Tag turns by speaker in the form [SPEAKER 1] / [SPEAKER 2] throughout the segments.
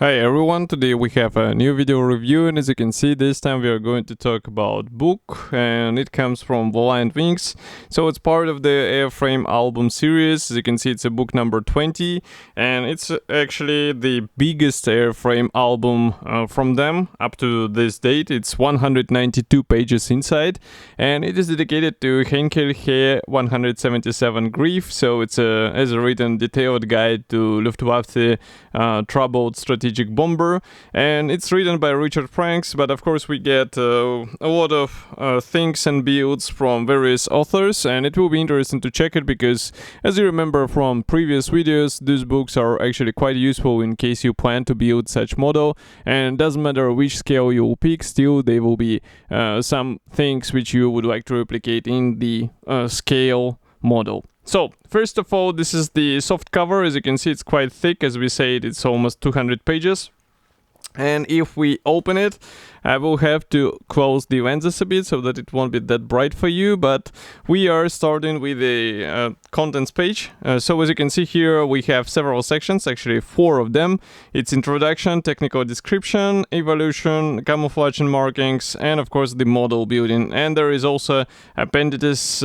[SPEAKER 1] Hi everyone, today we have a new video review, and as you can see, this time we are going to talk about book, and it comes from Valiant Wings. So it's part of the Airframe album series. As you can see, it's a book number 20, and it's actually the biggest Airframe album from them up to this date. It's 192 pages inside, and it is dedicated to Heinkel He 177 Greif. So it's as a written detailed guide to Luftwaffe troubled strategic bomber, and it's written by Richard Franks, but of course we get a lot of things and builds from various authors, and it will be interesting to check it because, as you remember from previous videos, these books are actually quite useful in case you plan to build such model, and doesn't matter which scale you will pick, still they will be some things which you would like to replicate in the scale model. So, first of all, this is the soft cover. As you can see, it's quite thick. As we said, it's almost 200 pages. And if we open it, I will have to close the lenses a bit so that it won't be that bright for you, but we are starting with the contents page. So as you can see here, we have several sections, actually 4 of them. It's introduction, technical description, evolution, camouflage and markings, and of course the model building. And there is also appendices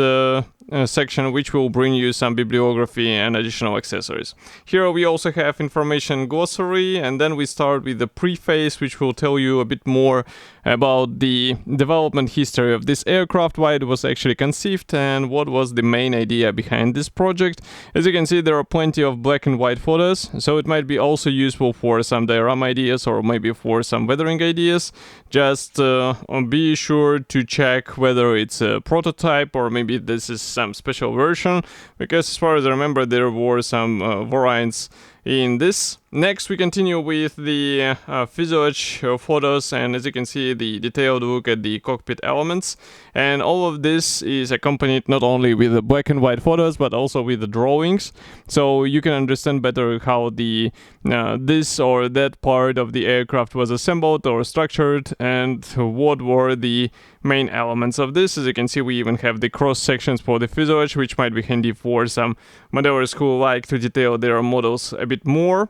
[SPEAKER 1] section which will bring you some bibliography and additional accessories. Here we also have information glossary, and then we start with the preface, which will tell you a bit more about the development history of this aircraft, why it was actually conceived, and what was the main idea behind this project. As you can see, there are plenty of black and white photos, so it might be also useful for some diorama ideas or maybe for some weathering ideas. Just be sure to check whether it's a prototype or maybe this is some special version, because as far as I remember, there were some variants in this. Next, we continue with the fuselage photos, and as you can see, the detailed look at the cockpit elements. And all of this is accompanied not only with the black and white photos, but also with the drawings, so you can understand better how the this or that part of the aircraft was assembled or structured, and what were the main elements of this. As you can see, we even have the cross sections for the fuselage, which might be handy for some modelers who like to detail their models a bit more.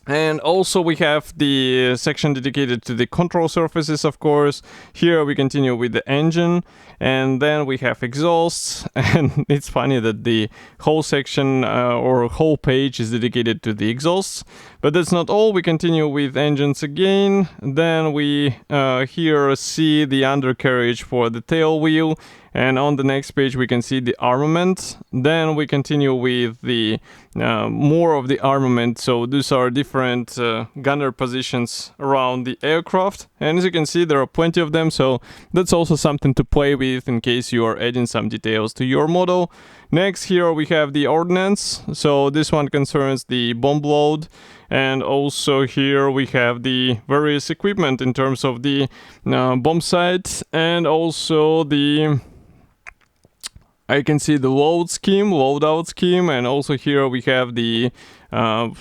[SPEAKER 1] And also we have the section dedicated to the control surfaces, of course. Here we continue with the engine, and then we have exhausts, and it's funny that the whole section or whole page is dedicated to the exhausts. But that's not all, we continue with engines again. Then we here see the undercarriage for the tail wheel, and on the next page we can see the armament. Then we continue with the more of the armament, so these are different gunner positions around the aircraft, and as you can see there are plenty of them, so that's also something to play with in case you are adding some details to your model. Next, here we have the ordnance, so this one concerns the bomb load, and also here we have the various equipment in terms of the bomb sight, and also the I can see the loadout scheme, and also here we have the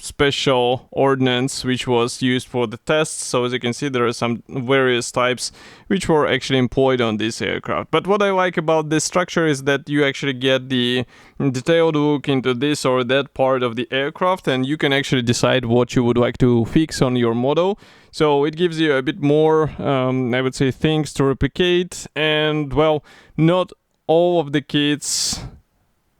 [SPEAKER 1] special ordnance which was used for the tests. So as you can see, there are some various types which were actually employed on this aircraft. But what I like about this structure is that you actually get the detailed look into this or that part of the aircraft, and you can actually decide what you would like to fix on your model. So it gives you a bit more, I would say, things to replicate, and well, not all of the kits,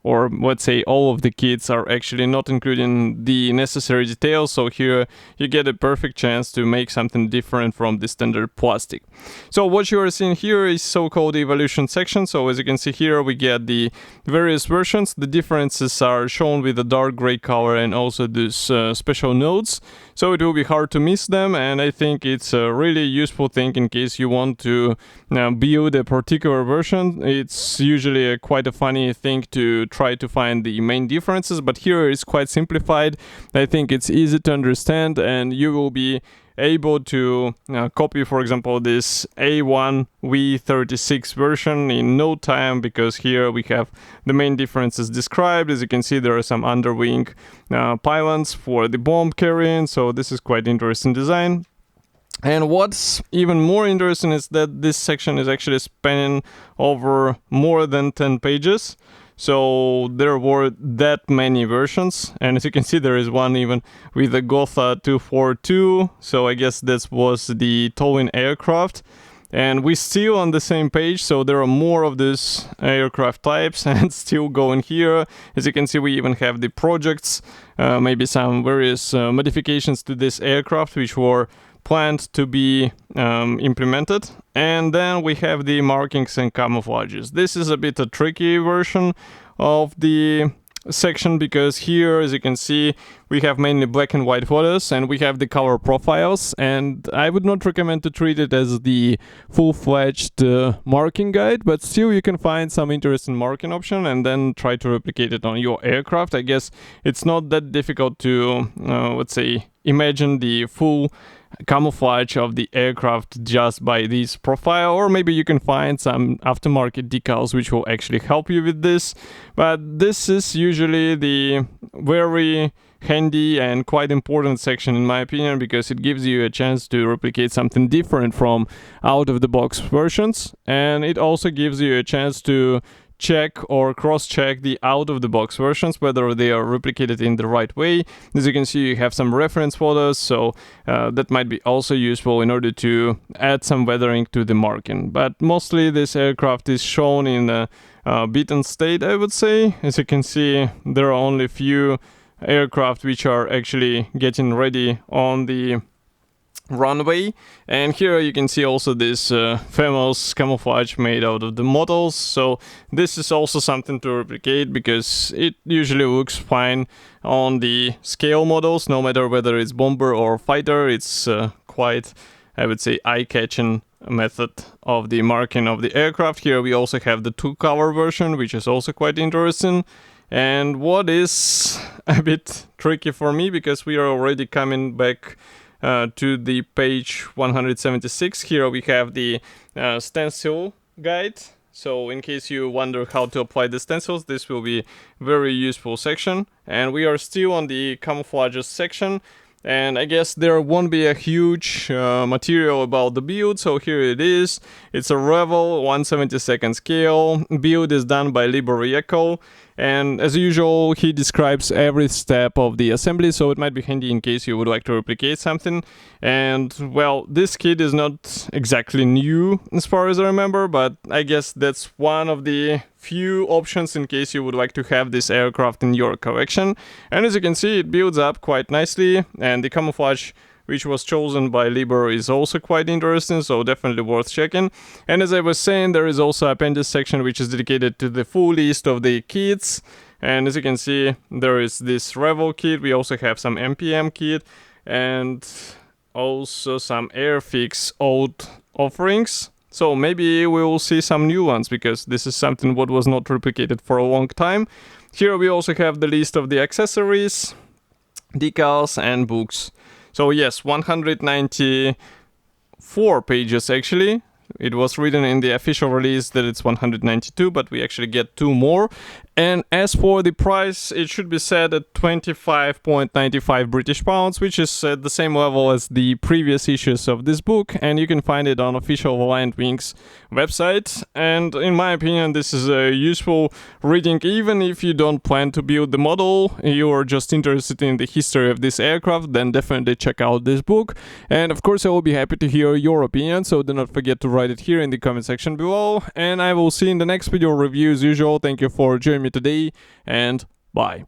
[SPEAKER 1] or let's say all of the kits, are actually not including the necessary details, so here you get a perfect chance to make something different from the standard plastic. So what you are seeing here is so-called evolution section. So as you can see here, we get the various versions. The differences are shown with a dark gray color and also these special nodes, so it will be hard to miss them, and I think it's a really useful thing in case you want to build a particular version. It's usually quite a funny thing to try to find the main differences, but here it's quite simplified. I think it's easy to understand, and you will be able to copy, for example, this A1V36 version in no time, because here we have the main differences described. As you can see, there are some underwing pylons for the bomb carrying, so this is quite interesting design. And what's even more interesting is that this section is actually spanning over more than 10 pages. So there were that many versions, and as you can see, there is one even with the Gotha 242. So I guess this was the towing aircraft. And we're still on the same page, so there are more of these aircraft types and still going here. As you can see, we even have the projects, maybe some various modifications to this aircraft which were planned to be implemented. And then we have the markings and camouflages. This is a bit a tricky version of the section, because here, as you can see, we have mainly black and white photos and we have the color profiles, and I would not recommend to treat it as the full-fledged marking guide, but still you can find some interesting marking option and then try to replicate it on your aircraft. I guess it's not that difficult to let's say imagine the full camouflage of the aircraft just by this profile, or maybe you can find some aftermarket decals which will actually help you with this. But this is usually the very handy and quite important section in my opinion, because it gives you a chance to replicate something different from out-of-the-box versions, and it also gives you a chance to check or cross-check the out-of-the-box versions, whether they are replicated in the right way. As you can see, you have some reference photos, so that might be also useful in order to add some weathering to the marking. But mostly this aircraft is shown in a beaten state, I would say. As you can see, there are only a few aircraft which are actually getting ready on the runway, and here you can see also this famous camouflage made out of the models. So this is also something to replicate, because it usually looks fine on the scale models, no matter whether it's bomber or fighter. It's quite, I would say, eye-catching method of the marking of the aircraft. Here we also have the two-color version, which is also quite interesting. And what is a bit tricky for me, because we are already coming back to the page 176. Here we have the stencil guide. So in case you wonder how to apply the stencils, this will be very useful section. And we are still on the camouflages section. And I guess there won't be a huge material about the build, so here it is. It's a Revel 1/72 scale. Build is done by Libor Yeko, and as usual he describes every step of the assembly, so it might be handy in case you would like to replicate something. And well, this kit is not exactly new as far as I remember, but I guess that's one of the few options in case you would like to have this aircraft in your collection. And as you can see, it builds up quite nicely, and the camouflage which was chosen by Libor is also quite interesting, so definitely worth checking. And as I was saying, there is also appendix section which is dedicated to the full list of the kits. And as you can see, there is this Revel kit. We also have some MPM kit and also some Airfix old offerings. So maybe we will see some new ones, because this is something what was not replicated for a long time. Here we also have the list of the accessories, decals and books. So yes, 194 pages actually. It was written in the official release that it's 192, but we actually get 2 more. And as for the price, it should be set at 25.95 British pounds, which is at the same level as the previous issues of this book, and you can find it on official Valiant Wings website. And in my opinion, this is a useful reading, even if you don't plan to build the model, you are just interested in the history of this aircraft, then definitely check out this book. And of course, I will be happy to hear your opinion, so do not forget to write it here in the comment section below. And I will see you in the next video review as usual. Thank you for joining me today, and bye.